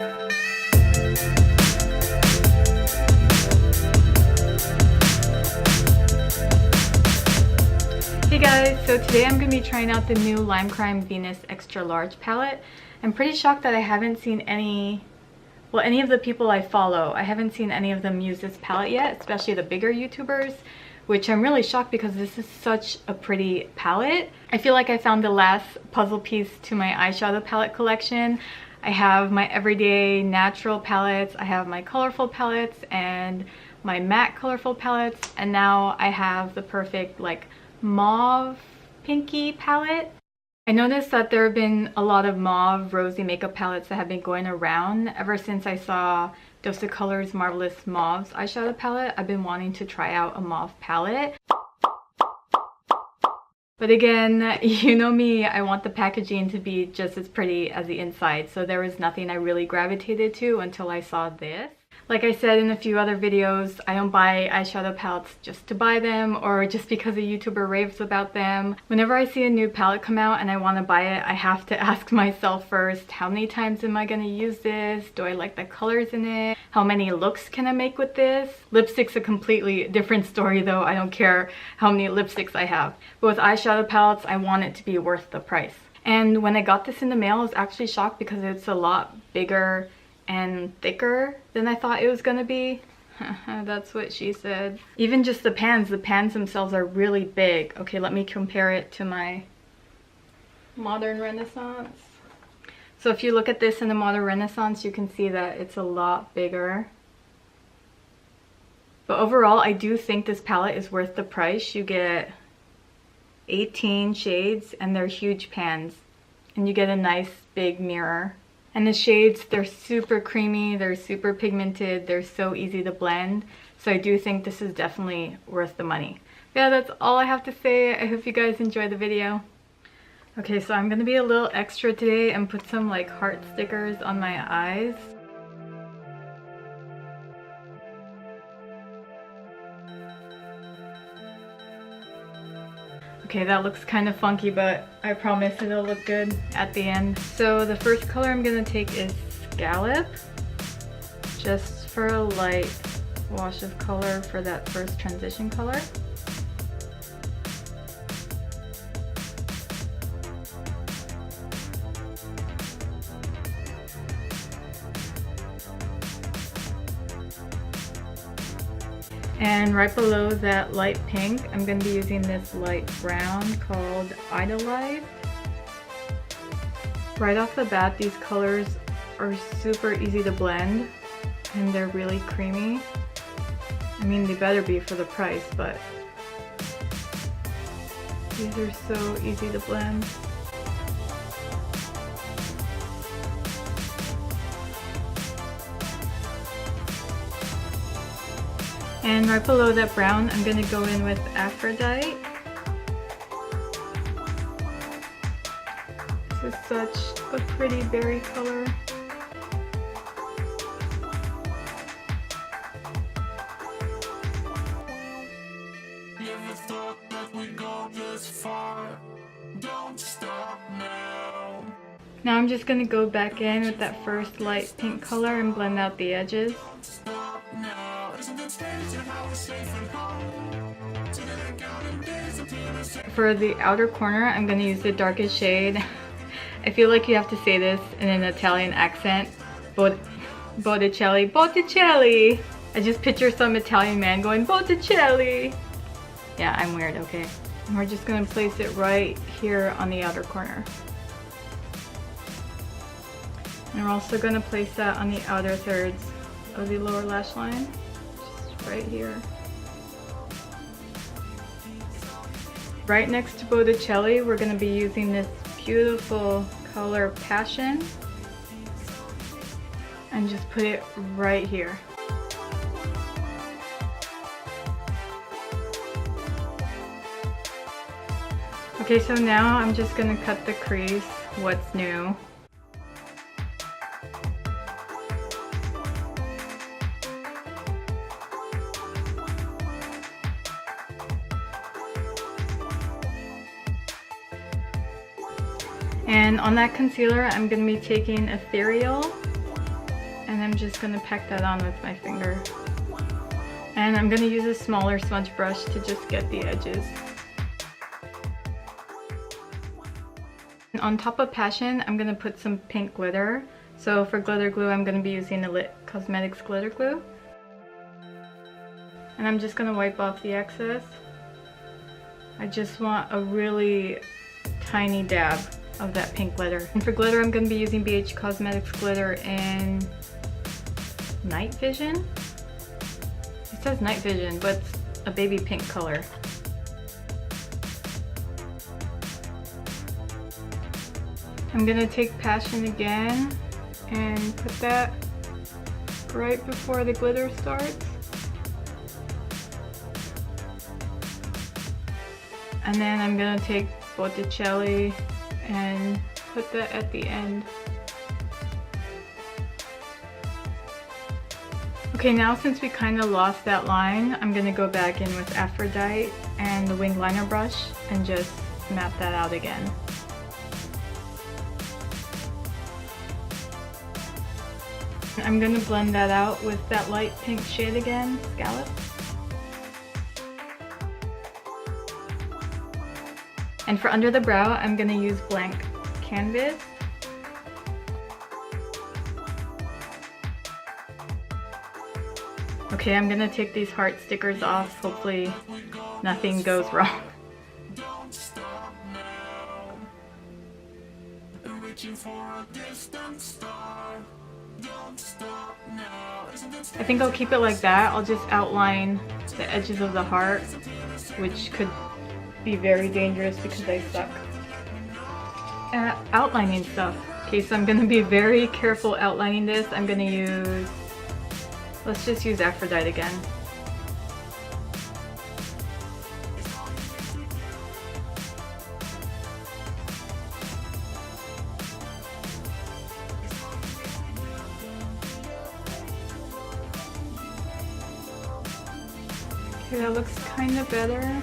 Hey guys, so today I'm going to be trying out the new Lime Crime Venus Extra Large palette. I'm pretty shocked that I haven't seen any of the people I follow, I haven't seen any of them use this palette yet, especially the bigger YouTubers, which I'm really shocked because this is such a pretty palette. I feel like I found the last puzzle piece to my eyeshadow palette collection. I have my everyday natural palettes, I have my colorful palettes, and my matte colorful palettes, and now I have the perfect like mauve pinky palette. I noticed that there have been a lot of mauve rosy makeup palettes that have been going around ever since I saw Dose of Colors Marvelous Mauves eyeshadow palette. I've been wanting to try out a mauve palette. But again, you know me, I want the packaging to be just as pretty as the inside, so there was nothing I really gravitated to until I saw this. Like I said in a few other videos, I don't buy eyeshadow palettes just to buy them or just because a YouTuber raves about them. Whenever I see a new palette come out and I want to buy it, I have to ask myself first, how many times am I going to use this? Do I like the colors in it? How many looks can I make with this? Lipstick's a completely different story though. I don't care how many lipsticks I have. But with eyeshadow palettes, I want it to be worth the price. And when I got this in the mail, I was actually shocked because it's a lot bigger and thicker than I thought it was gonna be. That's what she said. Even just the pans themselves are really big. Okay, let me compare it to my Modern Renaissance. So if you look at this in the Modern Renaissance, you can see that it's a lot bigger. But overall, I do think this palette is worth the price. You get 18 shades and they're huge pans. And you get a nice big mirror. And the shades, they're super creamy, they're super pigmented, they're so easy to blend. So I do think this is definitely worth the money. Yeah, that's all I have to say. I hope you guys enjoyed the video. Okay, so I'm gonna be a little extra today and put some like heart stickers on my eyes. Okay, that looks kind of funky, but I promise it'll look good at the end. So the first color I'm gonna take is Scallop, just for a light wash of color for that first transition color. And right below that light pink, I'm going to be using this light brown called Idolize. Right off the bat, these colors are super easy to blend and they're really creamy. I mean, they better be for the price, but these are so easy to blend. And right below that brown, I'm going to go in with Aphrodite. This is such a pretty berry color. Never thought that we'd go this far. Don't stop now. Now I'm just going to go back in with that first light pink color and blend out the edges. For the outer corner, I'm going to use the darkest shade. I feel like you have to say this in an Italian accent. Botticelli, Botticelli! I just picture some Italian man going, Botticelli! Yeah, I'm weird, okay. And we're just going to place it right here on the outer corner. And we're also going to place that on the outer thirds of the lower lash line. Just right here. Right next to Botticelli, we're going to be using this beautiful color Passion. And just put it right here. Okay, so now I'm just going to cut the crease. What's new? And on that concealer, I'm going to be taking Ethereal I'm just gonna pack that on with my finger. And I'm gonna use a smaller smudge brush to just get the edges. And on top of Passion, I'm gonna put some pink glitter. So for glitter glue, I'm gonna be using the Lit Cosmetics glitter glue. And I'm just gonna wipe off the excess. I just want a really tiny dab of that pink glitter. And for glitter, I'm gonna be using BH Cosmetics glitter in Night Vision. It says Night Vision, but it's a baby pink color. I'm gonna take Passion again and put that right before the glitter starts. And then I'm gonna take Botticelli and put that at the end. Okay, now since we kind of lost that line, I'm gonna go back in with Aphrodite and the wing liner brush and just map that out again. I'm gonna blend that out with that light pink shade again, Scallop. And for under the brow, I'm gonna use blank canvas. Okay, I'm gonna take these heart stickers off. Hopefully nothing goes wrong. I think I'll keep it like that. I'll just outline the edges of the heart, which could be very dangerous because I suck at outlining stuff. Okay, so I'm gonna be very careful outlining this. I'm gonna use, let's just use Aphrodite again. Okay, that looks kind of better.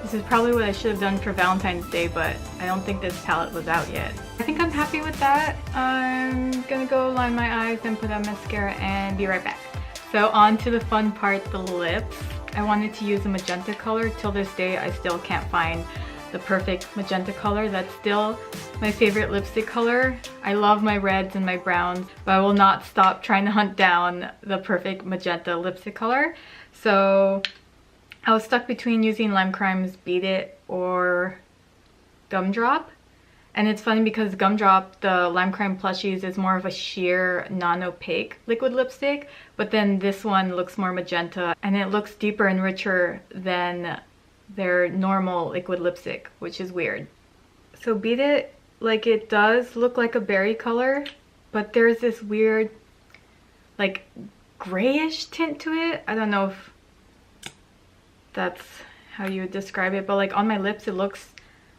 This is probably what I should have done for Valentine's Day, but I don't think this palette was out yet. I think I'm happy with that. I'm gonna go line my eyes and put on mascara and be right back. So on to the fun part, the lips. I wanted to use a magenta color. Till this day, I still can't find the perfect magenta color. That's still my favorite lipstick color. I love my reds and my browns, but I will not stop trying to hunt down the perfect magenta lipstick color. So I was stuck between using Lime Crime's Beat It or Gumdrop. And it's funny because Gumdrop, the Lime Crime Plushies, is more of a sheer, non-opaque liquid lipstick. But then this one looks more magenta and it looks deeper and richer than their normal liquid lipstick, which is weird. So Beat It, like, it does look like a berry color, but there's this weird, like, grayish tint to it. I don't know if that's how you would describe it, but like on my lips it looks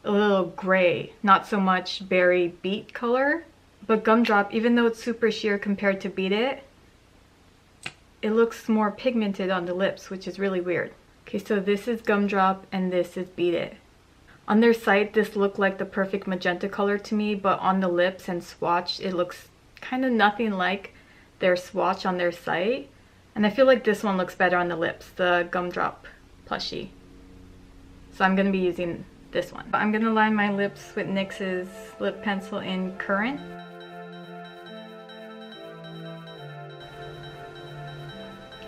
a little gray, not so much berry beet color. But Gumdrop, even though it's super sheer compared to Beat It, it looks more pigmented on the lips, which is really weird. Okay, so this is Gumdrop and this is Beat It. On their site, this looked like the perfect magenta color to me, but on the lips and swatch, it looks kind of nothing like their swatch on their site. And I feel like this one looks better on the lips, the Gumdrop plushie. So I'm gonna be using this one. I'm gonna line my lips with NYX's Lip Pencil in Currant.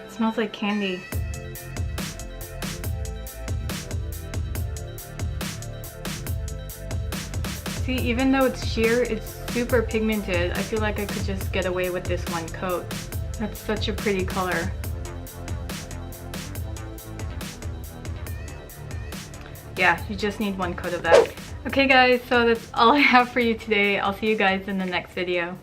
It smells like candy. See, even though it's sheer, it's super pigmented. I feel like I could just get away with this one coat. That's such a pretty color. Yeah, you just need one coat of that. Okay guys, so that's all I have for you today. I'll see you guys in the next video.